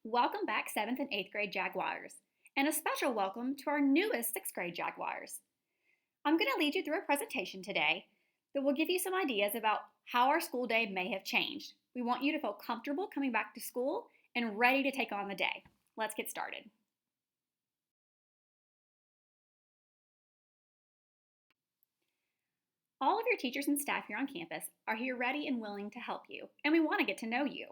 Welcome back 7th and 8th grade Jaguars, and a special welcome to our newest 6th grade Jaguars. I'm going to lead you through a presentation today that will give you some ideas about how our school day may have changed. We want you to feel comfortable coming back to school and ready to take on the day. Let's get started. All of your teachers and staff here on campus are here ready and willing to help you, and we want to get to know you.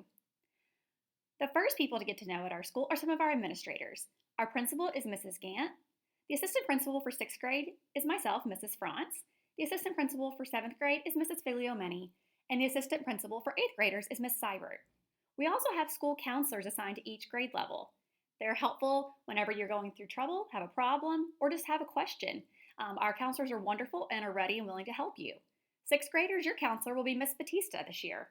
The first people to get to know at our school are some of our administrators. Our principal is Mrs. Gant. The assistant principal for 6th grade is myself, Mrs. Frantz. The assistant principal for 7th grade is Mrs. Figliomeni. And the assistant principal for 8th graders is Miss Seibert. We also have school counselors assigned to each grade level. They're helpful whenever you're going through trouble, have a problem, or just have a question. Our counselors are wonderful and are ready and willing to help you. 6th graders, your counselor will be Miss Batista this year.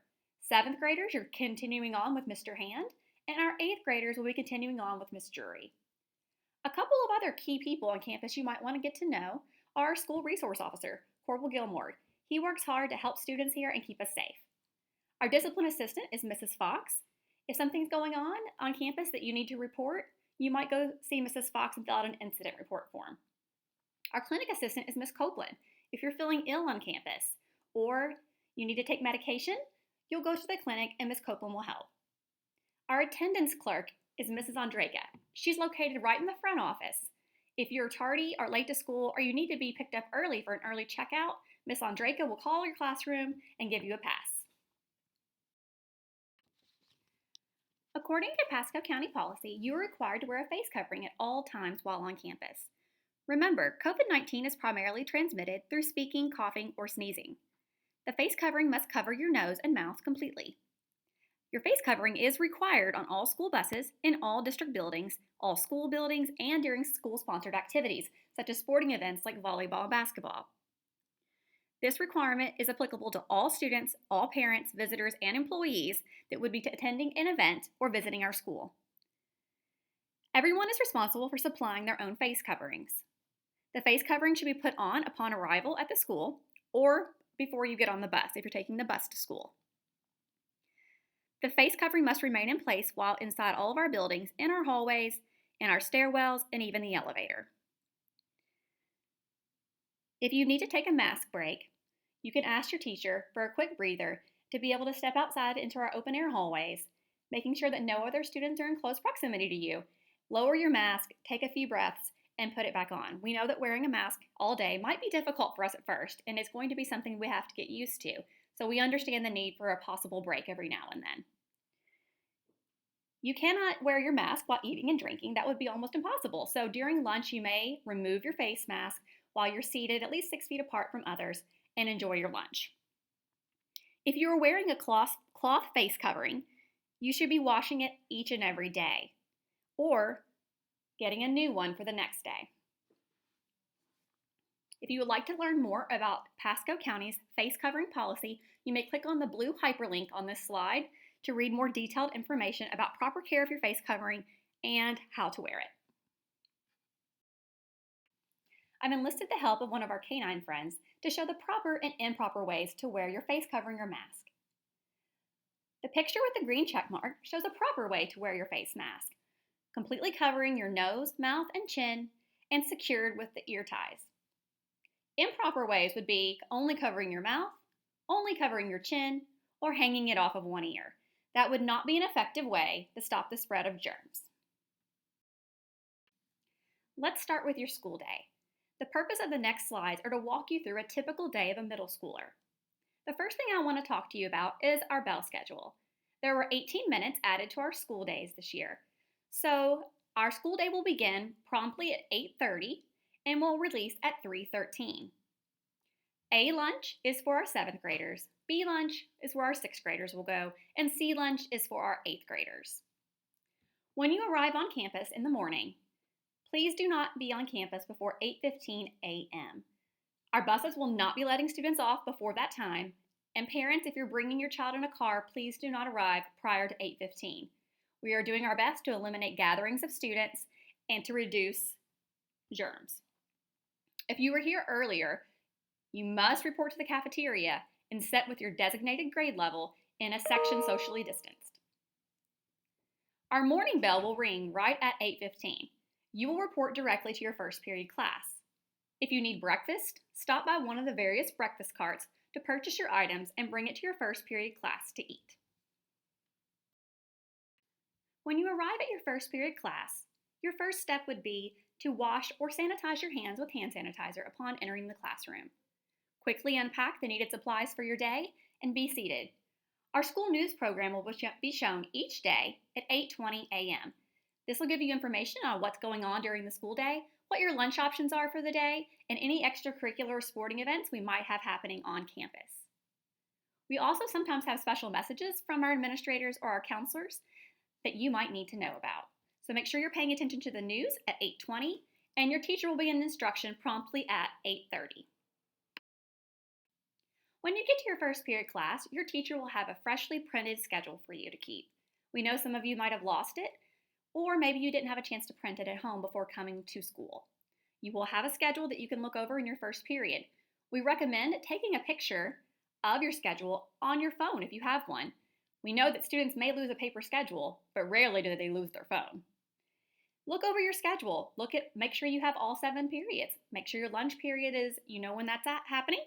7th graders, you're continuing on with Mr. Hand, and our 8th graders will be continuing on with Miss Jury. A couple of other key people on campus you might want to get to know are our school resource officer, Corporal Gilmore. He works hard to help students here and keep us safe. Our discipline assistant is Mrs. Fox. If something's going on campus that you need to report, you might go see Mrs. Fox and fill out an incident report form. Our clinic assistant is Miss Copeland. If you're feeling ill on campus or you need to take medication, you'll go to the clinic and Miss Copeland will help. Our attendance clerk is Mrs. Andreka. She's located right in the front office. If you're tardy or late to school or you need to be picked up early for an early checkout, Miss Andreka will call your classroom and give you a pass. According to Pasco County policy, you are required to wear a face covering at all times while on campus. Remember, COVID-19 is primarily transmitted through speaking, coughing, or sneezing. The face covering must cover your nose and mouth completely. Your face covering is required on all school buses, in all district buildings, all school buildings, and during school-sponsored activities, such as sporting events like volleyball and basketball. This requirement is applicable to all students, all parents, visitors, and employees that would be attending an event or visiting our school. Everyone is responsible for supplying their own face coverings. The face covering should be put on upon arrival at the school or before you get on the bus if you're taking the bus to school. The face covering must remain in place while inside all of our buildings, in our hallways, in our stairwells, and even the elevator. If you need to take a mask break, you can ask your teacher for a quick breather to be able to step outside into our open air hallways, making sure that no other students are in close proximity to you. Lower your mask, take a few breaths, and put it back on. We know that wearing a mask all day might be difficult for us at first, and it's going to be something we have to get used to. So we understand the need for a possible break every now and then. You cannot wear your mask while eating and drinking. That would be almost impossible. So during lunch, you may remove your face mask while you're seated at least 6 feet apart from others and enjoy your lunch. If you are wearing a cloth face covering, you should be washing it each and every day or getting a new one for the next day. If you would like to learn more about Pasco County's face covering policy, you may click on the blue hyperlink on this slide to read more detailed information about proper care of your face covering and how to wear it. I've enlisted the help of one of our canine friends to show the proper and improper ways to wear your face covering or mask. The picture with the green check mark shows a proper way to wear your face mask, completely covering your nose, mouth, and chin, and secured with the ear ties. Improper ways would be only covering your mouth, only covering your chin, or hanging it off of one ear. That would not be an effective way to stop the spread of germs. Let's start with your school day. The purpose of the next slides are to walk you through a typical day of a middle schooler. The first thing I want to talk to you about is our bell schedule. There were 18 minutes added to our school days this year. So our school day will begin promptly at 8:30 and will release at 3:13. A lunch is for our 7th graders, B lunch is where our 6th graders will go, and C lunch is for our 8th graders. When you arrive on campus in the morning, please do not be on campus before 8:15 a.m. Our buses will not be letting students off before that time, and parents, if you're bringing your child in a car, please do not arrive prior to 8:15. We are doing our best to eliminate gatherings of students and to reduce germs. If you were here earlier, you must report to the cafeteria and sit with your designated grade level in a section socially distanced. Our morning bell will ring right at 8:15. You will report directly to your first period class. If you need breakfast, stop by one of the various breakfast carts to purchase your items and bring it to your first period class to eat. When you arrive at your first period class, your first step would be to wash or sanitize your hands with hand sanitizer upon entering the classroom. Quickly unpack the needed supplies for your day and be seated. Our school news program will be shown each day at 8:20 a.m. This will give you information on what's going on during the school day, what your lunch options are for the day, and any extracurricular or sporting events we might have happening on campus. We also sometimes have special messages from our administrators or our counselors that you might need to know about. So make sure you're paying attention to the news at 8:20, and your teacher will begin instruction promptly at 8:30. When you get to your first period class, your teacher will have a freshly printed schedule for you to keep. We know some of you might have lost it, or maybe you didn't have a chance to print it at home before coming to school. You will have a schedule that you can look over in your first period. We recommend taking a picture of your schedule on your phone if you have one. We know that students may lose a paper schedule, but rarely do they lose their phone. Look over your schedule. Make sure you have all 7 periods. Make sure your lunch period is, when that's happening.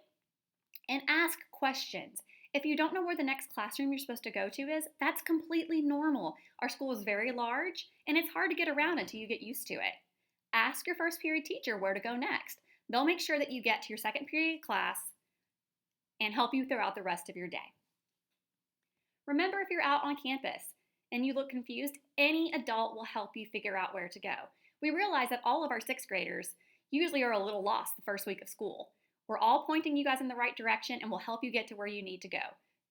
And ask questions. If you don't know where the next classroom you're supposed to go to is, that's completely normal. Our school is very large, and it's hard to get around until you get used to it. Ask your first period teacher where to go next. They'll make sure that you get to your second period class and help you throughout the rest of your day. Remember, if you're out on campus and you look confused, any adult will help you figure out where to go. We realize that all of our 6th graders usually are a little lost the first week of school. We're all pointing you guys in the right direction and will help you get to where you need to go.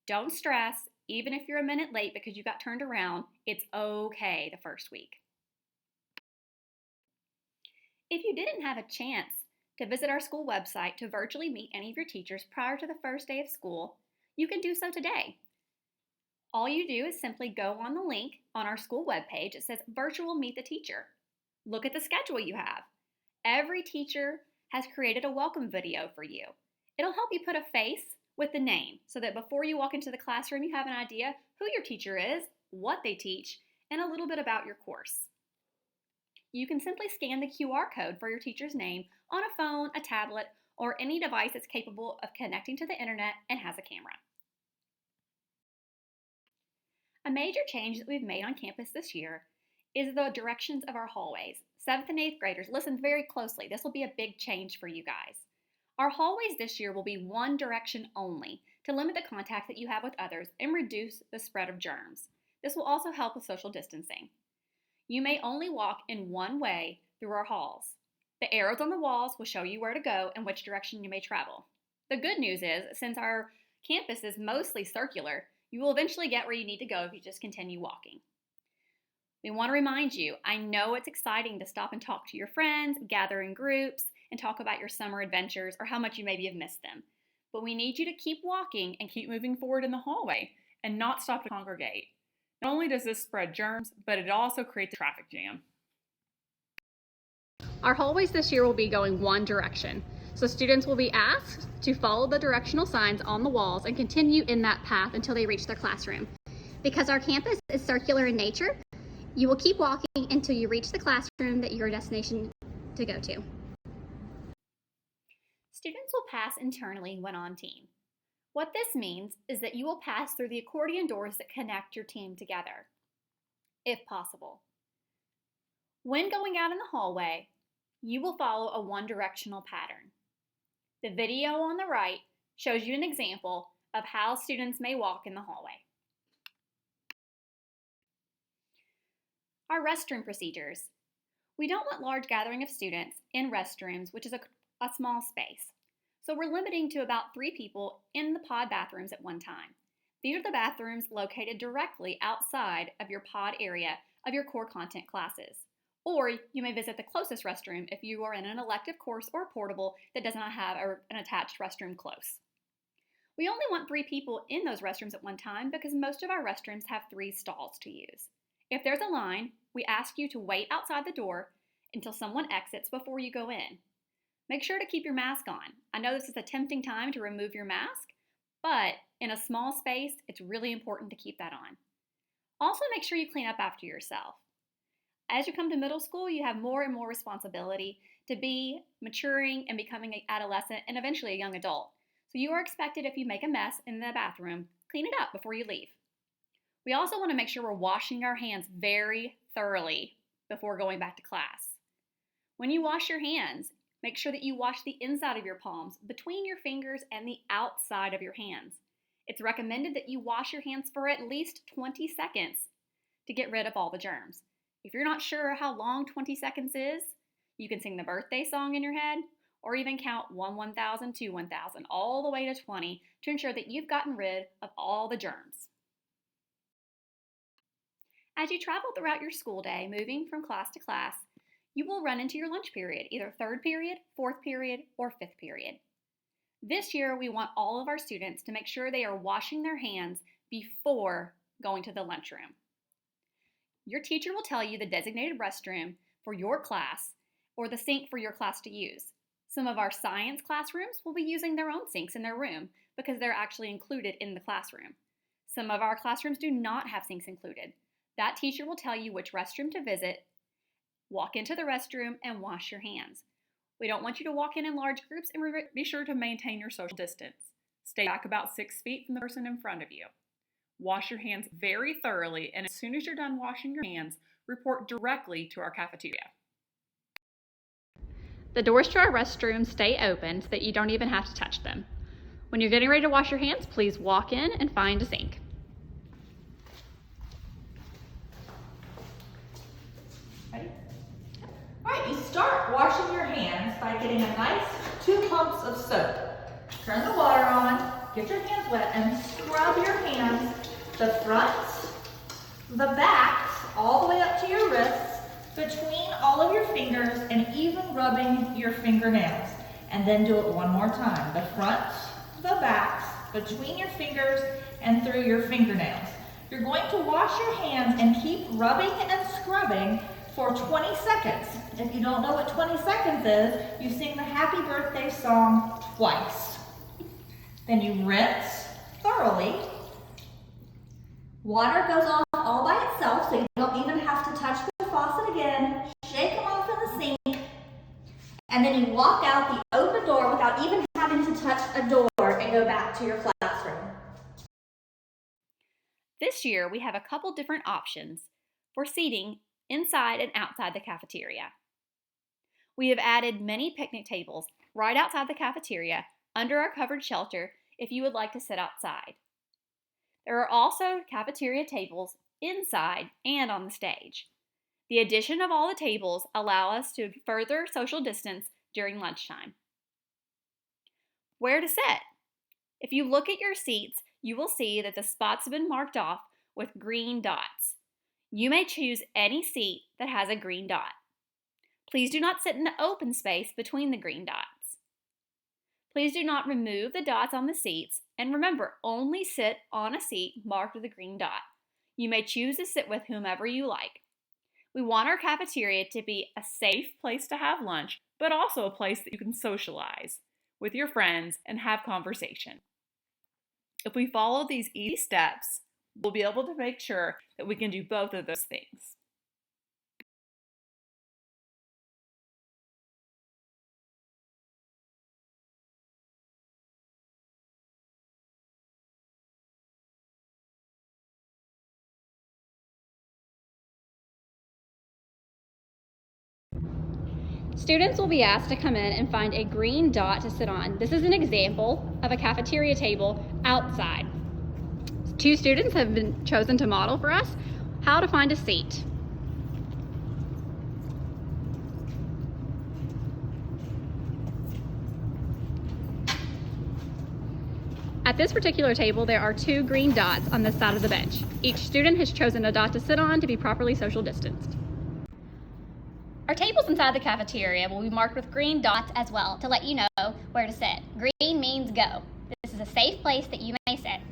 Don't stress, even if you're a minute late because you got turned around, it's okay the first week. If you didn't have a chance to visit our school website to virtually meet any of your teachers prior to the first day of school, you can do so today. All you do is simply go on the link on our school webpage. It says Virtual Meet the Teacher. Look at the schedule you have. Every teacher has created a welcome video for you. It'll help you put a face with the name so that before you walk into the classroom, you have an idea who your teacher is, what they teach, and a little bit about your course. You can simply scan the QR code for your teacher's name on a phone, a tablet, or any device that's capable of connecting to the internet and has a camera. A major change that we've made on campus this year is the directions of our hallways. 7th and 8th graders, listen very closely. This will be a big change for you guys. Our hallways this year will be one direction only to limit the contact that you have with others and reduce the spread of germs. This will also help with social distancing. You may only walk in one way through our halls. The arrows on the walls will show you where to go and which direction you may travel. The good news is, since our campus is mostly circular, you will eventually get where you need to go if you just continue walking. We want to remind you, I know it's exciting to stop and talk to your friends, gather in groups, and talk about your summer adventures or how much you maybe have missed them. But we need you to keep walking and keep moving forward in the hallway and not stop to congregate. Not only does this spread germs, but it also creates a traffic jam. Our hallways this year will be going one direction. So students will be asked to follow the directional signs on the walls and continue in that path until they reach their classroom. Because our campus is circular in nature, you will keep walking until you reach the classroom that your destination to go to. Students will pass internally when on team. What this means is that you will pass through the accordion doors that connect your team together, if possible. When going out in the hallway, you will follow a one-directional pattern. The video on the right shows you an example of how students may walk in the hallway. Our restroom procedures. We don't want large gathering of students in restrooms, which is a small space. So we're limiting to about 3 people in the pod bathrooms at one time. These are the bathrooms located directly outside of your pod area of your core content classes. Or you may visit the closest restroom if you are in an elective course or portable that does not have an attached restroom close. We only want 3 people in those restrooms at one time because most of our restrooms have 3 stalls to use. If there's a line, we ask you to wait outside the door until someone exits before you go in. Make sure to keep your mask on. I know this is a tempting time to remove your mask, but in a small space, it's really important to keep that on. Also, make sure you clean up after yourself. As you come to middle school, you have more and more responsibility to be maturing and becoming an adolescent and eventually a young adult. So you are expected, if you make a mess in the bathroom, clean it up before you leave. We also want to make sure we're washing our hands very thoroughly before going back to class. When you wash your hands, make sure that you wash the inside of your palms, between your fingers, and the outside of your hands. It's recommended that you wash your hands for at least 20 seconds to get rid of all the germs. If you're not sure how long 20 seconds is, you can sing the birthday song in your head or even count 1 1000 to 1000 all the way to 20 to ensure that you've gotten rid of all the germs. As you travel throughout your school day, moving from class to class, you will run into your lunch period, either third period, fourth period, or fifth period. This year, we want all of our students to make sure they are washing their hands before going to the lunchroom. Your teacher will tell you the designated restroom for your class or the sink for your class to use. Some of our science classrooms will be using their own sinks in their room because they're actually included in the classroom. Some of our classrooms do not have sinks included. That teacher will tell you which restroom to visit, walk into the restroom, and wash your hands. We don't want you to walk in large groups, and be sure to maintain your social distance. Stay back about 6 feet from the person in front of you. Wash your hands very thoroughly, and as soon as you're done washing your hands, report directly to our cafeteria. The doors to our restrooms stay open so that you don't even have to touch them. When you're getting ready to wash your hands, please walk in and find a sink. Ready? All right, you start washing your hands by getting a nice 2 pumps of soap. Turn the water on, get your hands wet, and scrub your hands, the fronts, the backs, all the way up to your wrists, between all of your fingers, and even rubbing your fingernails. And then do it one more time. The fronts, the backs, between your fingers, and through your fingernails. You're going to wash your hands and keep rubbing and scrubbing for 20 seconds. If you don't know what 20 seconds is, you sing the happy birthday song twice. Then you rinse thoroughly. Water goes off all by itself, so you don't even have to touch the faucet again. Shake them off in the sink. And then you walk out the open door without even having to touch a door and go back to your classroom. This year, we have a couple different options for seating inside and outside the cafeteria. We have added many picnic tables right outside the cafeteria under our covered shelter if you would like to sit outside. There are also cafeteria tables inside and on the stage. The addition of all the tables allow us to further social distance during lunchtime. Where to sit? If you look at your seats, you will see that the spots have been marked off with green dots. You may choose any seat that has a green dot. Please do not sit in the open space between the green dots. Please do not remove the dots on the seats, and remember, only sit on a seat marked with a green dot. You may choose to sit with whomever you like. We want our cafeteria to be a safe place to have lunch, but also a place that you can socialize with your friends and have conversation. If we follow these easy steps, we'll be able to make sure that we can do both of those things. Students will be asked to come in and find a green dot to sit on. This is an example of a cafeteria table outside. 2 students have been chosen to model for us how to find a seat. At this particular table, there are 2 green dots on the side of the bench. Each student has chosen a dot to sit on to be properly social distanced. Our tables inside the cafeteria will be marked with green dots as well to let you know where to sit. Green means go. This is a safe place that you may sit.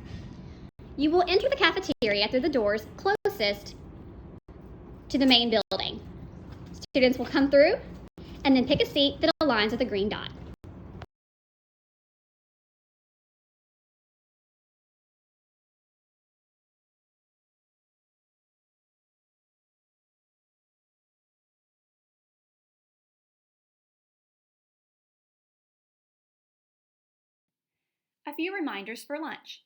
You will enter the cafeteria through the doors closest to the main building. Students will come through and then pick a seat that aligns with the green dot. A few reminders for lunch.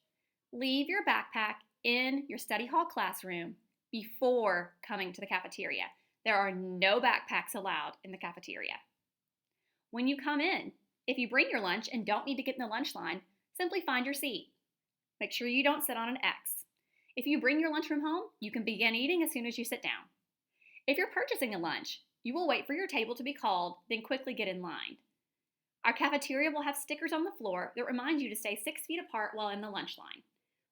Leave your backpack in your study hall classroom before coming to the cafeteria. There are no backpacks allowed in the cafeteria. When you come in, if you bring your lunch and don't need to get in the lunch line, simply find your seat. Make sure you don't sit on an X. If you bring your lunch from home, you can begin eating as soon as you sit down. If you're purchasing a lunch, you will wait for your table to be called, then quickly get in line. Our cafeteria will have stickers on the floor that remind you to stay 6 feet apart while in the lunch line.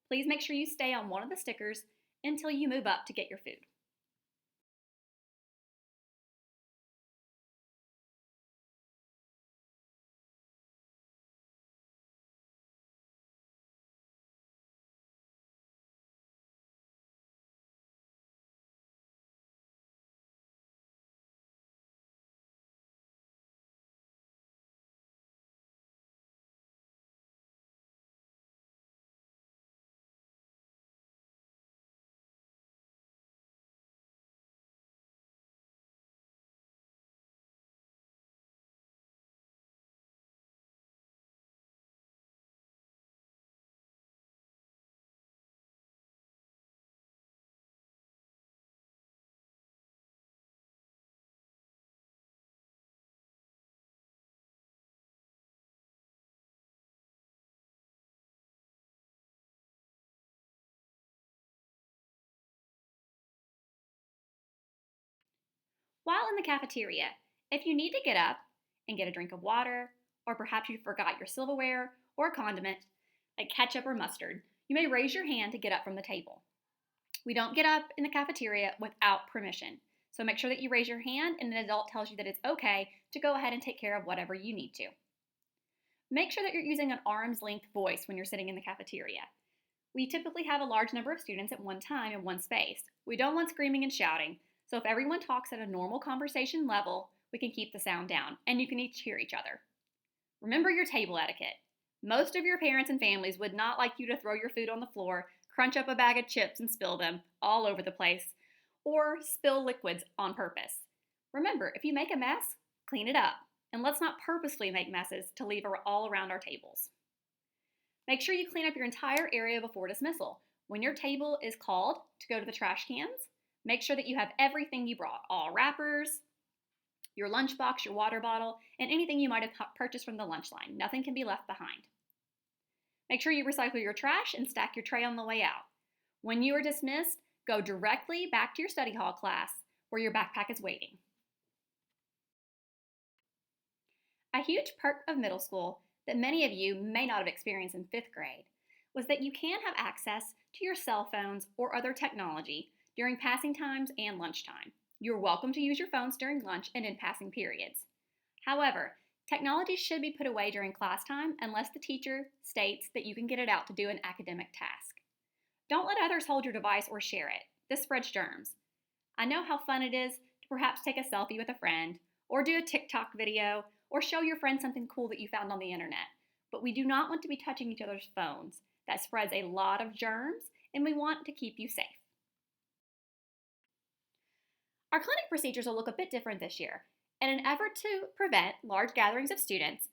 Please make sure you stay on one of the stickers until you move up to get your food. While in the cafeteria, if you need to get up and get a drink of water, or perhaps you forgot your silverware or a condiment, like ketchup or mustard, you may raise your hand to get up from the table. We don't get up in the cafeteria without permission, so make sure that you raise your hand and an adult tells you that it's okay to go ahead and take care of whatever you need to. Make sure that you're using an arm's length voice when you're sitting in the cafeteria. We typically have a large number of students at one time in one space. We don't want screaming and shouting, so if everyone talks at a normal conversation level, we can keep the sound down and you can each hear each other. Remember your table etiquette. Most of your parents and families would not like you to throw your food on the floor, crunch up a bag of chips and spill them all over the place, or spill liquids on purpose. Remember, if you make a mess, clean it up, and let's not purposely make messes to leave all around our tables. Make sure you clean up your entire area before dismissal. When your table is called to go to the trash cans, make sure that you have everything you brought, all wrappers, your lunchbox, your water bottle, and anything you might have purchased from the lunch line. Nothing can be left behind. Make sure you recycle your trash and stack your tray on the way out. When you are dismissed, go directly back to your study hall class where your backpack is waiting. A huge perk of middle school that many of you may not have experienced in 5th grade was that you can have access to your cell phones or other technology during passing times and lunchtime. You're welcome to use your phones during lunch and in passing periods. However, technology should be put away during class time unless the teacher states that you can get it out to do an academic task. Don't let others hold your device or share it. This spreads germs. I know how fun it is to perhaps take a selfie with a friend, or do a TikTok video, or show your friend something cool that you found on the internet. But we do not want to be touching each other's phones. That spreads a lot of germs, and we want to keep you safe. Our clinic procedures will look a bit different this year. In an effort to prevent large gatherings of students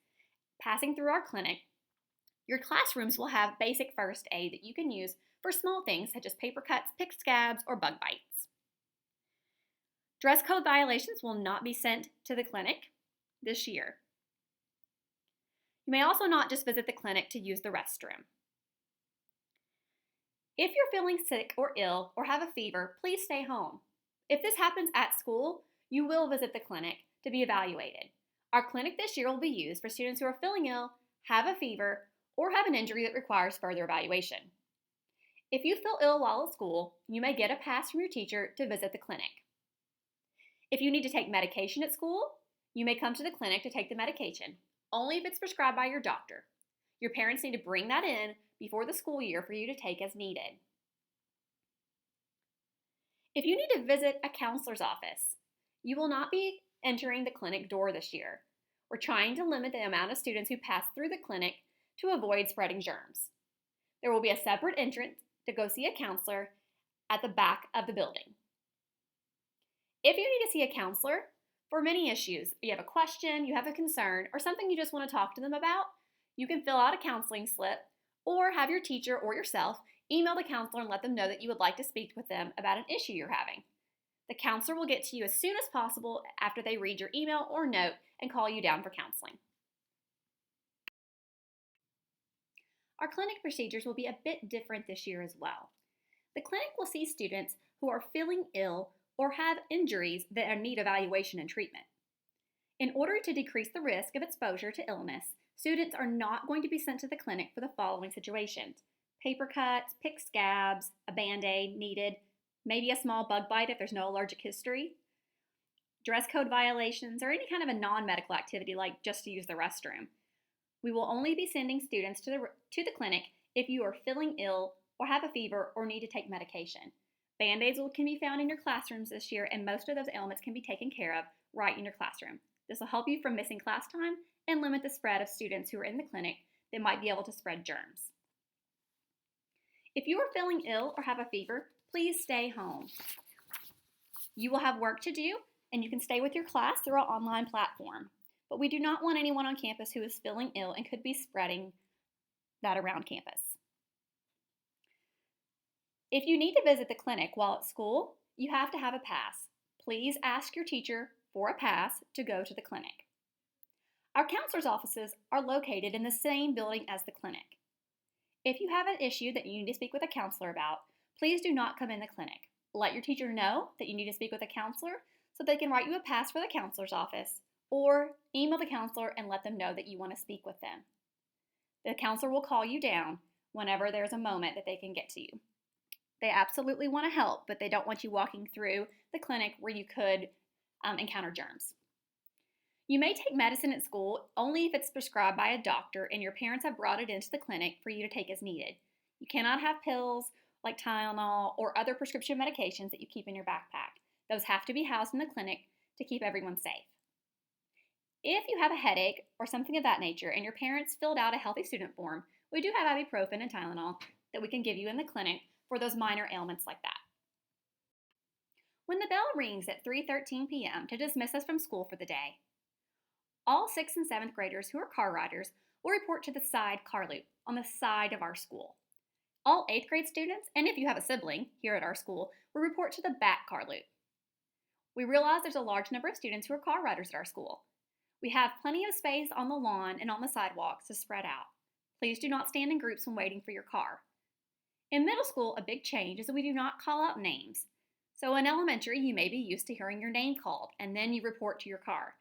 passing through our clinic, your classrooms will have basic first aid that you can use for small things such as paper cuts, pick scabs, or bug bites. Dress code violations will not be sent to the clinic this year. You may also not just visit the clinic to use the restroom. If you're feeling sick or ill or have a fever, please stay home. If this happens at school, you will visit the clinic to be evaluated. Our clinic this year will be used for students who are feeling ill, have a fever, or have an injury that requires further evaluation. If you feel ill while at school, you may get a pass from your teacher to visit the clinic. If you need to take medication at school, you may come to the clinic to take the medication, only if it's prescribed by your doctor. Your parents need to bring that in before the school year for you to take as needed. If you need to visit a counselor's office, you will not be entering the clinic door this year. We're trying to limit the amount of students who pass through the clinic to avoid spreading germs. There will be a separate entrance to go see a counselor at the back of the building. If you need to see a counselor for many issues, you have a question, you have a concern, or something you just want to talk to them about, you can fill out a counseling slip Or have your teacher or yourself email the counselor and let them know that you would like to speak with them about an issue you're having. The counselor will get to you as soon as possible after they read your email or note and call you down for counseling. Our clinic procedures will be a bit different this year as well. The clinic will see students who are feeling ill or have injuries that need evaluation and treatment. In order to decrease the risk of exposure to illness, students are not going to be sent to the clinic for the following situations: paper cuts, pick scabs, a Band-Aid needed, maybe a small bug bite if there's no allergic history, dress code violations, or any kind of a non-medical activity like just to use the restroom. We will only be sending students to the clinic if you are feeling ill or have a fever or need to take medication. Band-Aids can be found in your classrooms this year, and most of those ailments can be taken care of right in your classroom. This will help you from missing class time and limit the spread of students who are in the clinic that might be able to spread germs. If you are feeling ill or have a fever, please stay home. You will have work to do, and you can stay with your class through our online platform. But we do not want anyone on campus who is feeling ill and could be spreading that around campus. If you need to visit the clinic while at school, you have to have a pass. Please ask your teacher for a pass to go to the clinic. Our counselor's offices are located in the same building as the clinic. If you have an issue that you need to speak with a counselor about, please do not come in the clinic. Let your teacher know that you need to speak with a counselor so they can write you a pass for the counselor's office, or email the counselor and let them know that you want to speak with them. The counselor will call you down whenever there's a moment that they can get to you. They absolutely want to help, but they don't want you walking through the clinic where you could encounter germs. You may take medicine at school only if it's prescribed by a doctor and your parents have brought it into the clinic for you to take as needed. You cannot have pills like Tylenol or other prescription medications that you keep in your backpack. Those have to be housed in the clinic to keep everyone safe. If you have a headache or something of that nature and your parents filled out a healthy student form, we do have ibuprofen and Tylenol that we can give you in the clinic for those minor ailments like that. When the bell rings at 3:13 p.m. to dismiss us from school for the day, all 6th and 7th graders who are car riders will report to the side car loop on the side of our school. All 8th grade students, and if you have a sibling here at our school, will report to the back car loop. We realize there's a large number of students who are car riders at our school. We have plenty of space on the lawn and on the sidewalks to spread out. Please do not stand in groups when waiting for your car. In middle school, a big change is that we do not call out names. So in elementary, you may be used to hearing your name called, and then you report to your car.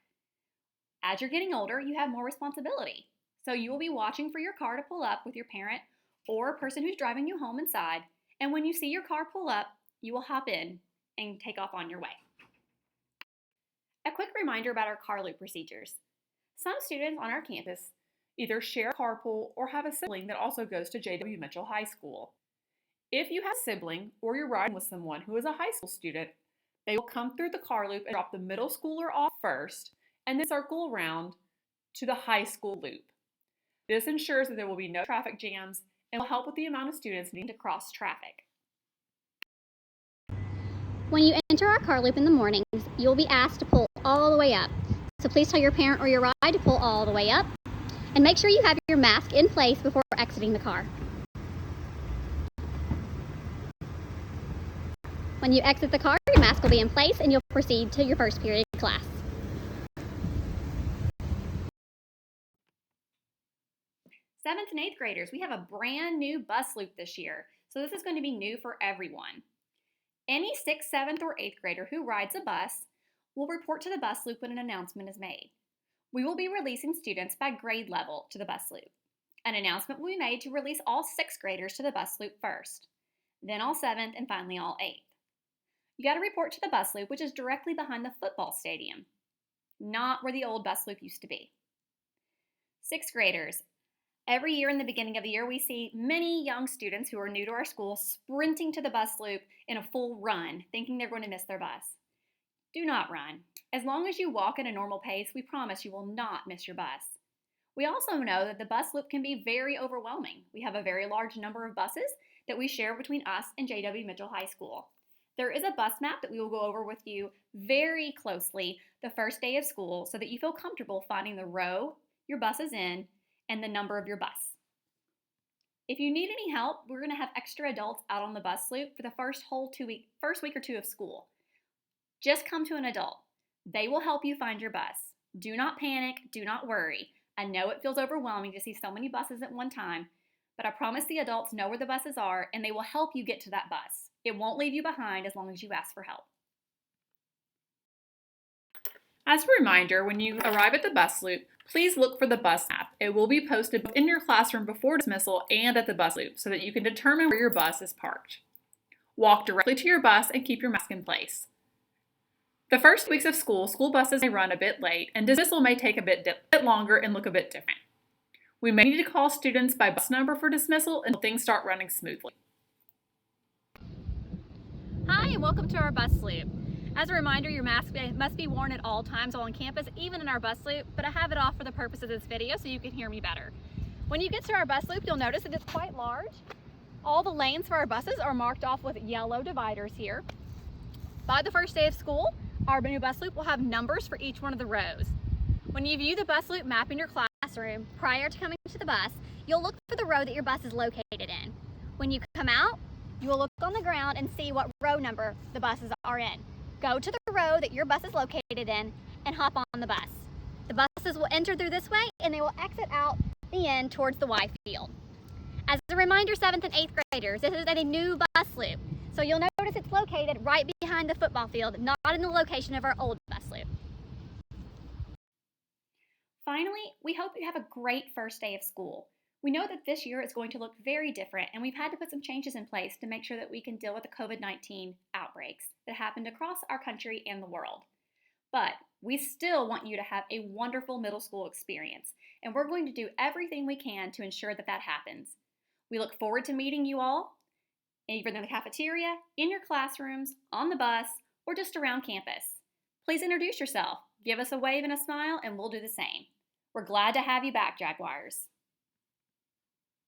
As you're getting older, you have more responsibility. So you will be watching for your car to pull up with your parent or a person who's driving you home inside, and when you see your car pull up, you will hop in and take off on your way. A quick reminder about our car loop procedures. Some students on our campus either share a carpool or have a sibling that also goes to J.W. Mitchell High School. If you have a sibling or you're riding with someone who is a high school student, they will come through the car loop and drop the middle schooler off first and then circle around to the high school loop. This ensures that there will be no traffic jams and will help with the amount of students needing to cross traffic. When you enter our car loop in the mornings, you'll be asked to pull all the way up. So please tell your parent or your ride to pull all the way up. And make sure you have your mask in place before exiting the car. When you exit the car, your mask will be in place and you'll proceed to your first period class. Seventh and 8th graders, we have a brand new bus loop this year, so this is going to be new for everyone. Any 6th, 7th, or 8th grader who rides a bus will report to the bus loop when an announcement is made. We will be releasing students by grade level to the bus loop. An announcement will be made to release all 6th graders to the bus loop first, then all 7th, and finally all 8th. You got to report to the bus loop, which is directly behind the football stadium, not where the old bus loop used to be. 6th graders. Every year in the beginning of the year, we see many young students who are new to our school sprinting to the bus loop in a full run, thinking they're going to miss their bus. Do not run. As long as you walk at a normal pace, we promise you will not miss your bus. We also know that the bus loop can be very overwhelming. We have a very large number of buses that we share between us and J.W. Mitchell High School. There is a bus map that we will go over with you very closely the first day of school so that you feel comfortable finding the row your bus is in and the number of your bus. If you need any help, we're going to have extra adults out on the bus loop for the first week or two of school. Just come to an adult. They will help you find your bus. Do not panic, do not worry. I know it feels overwhelming to see so many buses at one time, but I promise the adults know where the buses are and they will help you get to that bus. It won't leave you behind as long as you ask for help. As a reminder, when you arrive at the bus loop, please look for the bus map. It will be posted in your classroom before dismissal and at the bus loop so that you can determine where your bus is parked. Walk directly to your bus and keep your mask in place. The first weeks of school buses may run a bit late and dismissal may take a bit longer and look a bit different. We may need to call students by bus number for dismissal until things start running smoothly. Hi, and welcome to our bus loop. As a reminder, your mask must be worn at all times while on campus, even in our bus loop, but I have it off for the purpose of this video so you can hear me better. When you get to our bus loop, you'll notice that it's quite large. All the lanes for our buses are marked off with yellow dividers here. By the first day of school, our new bus loop will have numbers for each one of the rows. When you view the bus loop map in your classroom prior to coming to the bus, you'll look for the row that your bus is located in. When you come out, you will look on the ground and see what row number the buses are in. Go to the row that your bus is located in and hop on the bus. The buses will enter through this way and they will exit out the end towards the Y field. As a reminder, 7th and 8th graders, this is a new bus loop. So you'll notice it's located right behind the football field, not in the location of our old bus loop. Finally, we hope you have a great first day of school. We know that this year is going to look very different, and we've had to put some changes in place to make sure that we can deal with the COVID-19 outbreaks that happened across our country and the world. But we still want you to have a wonderful middle school experience, and we're going to do everything we can to ensure that that happens. We look forward to meeting you all, either in the cafeteria, in your classrooms, on the bus, or just around campus. Please introduce yourself, give us a wave and a smile, and we'll do the same. We're glad to have you back, Jaguars.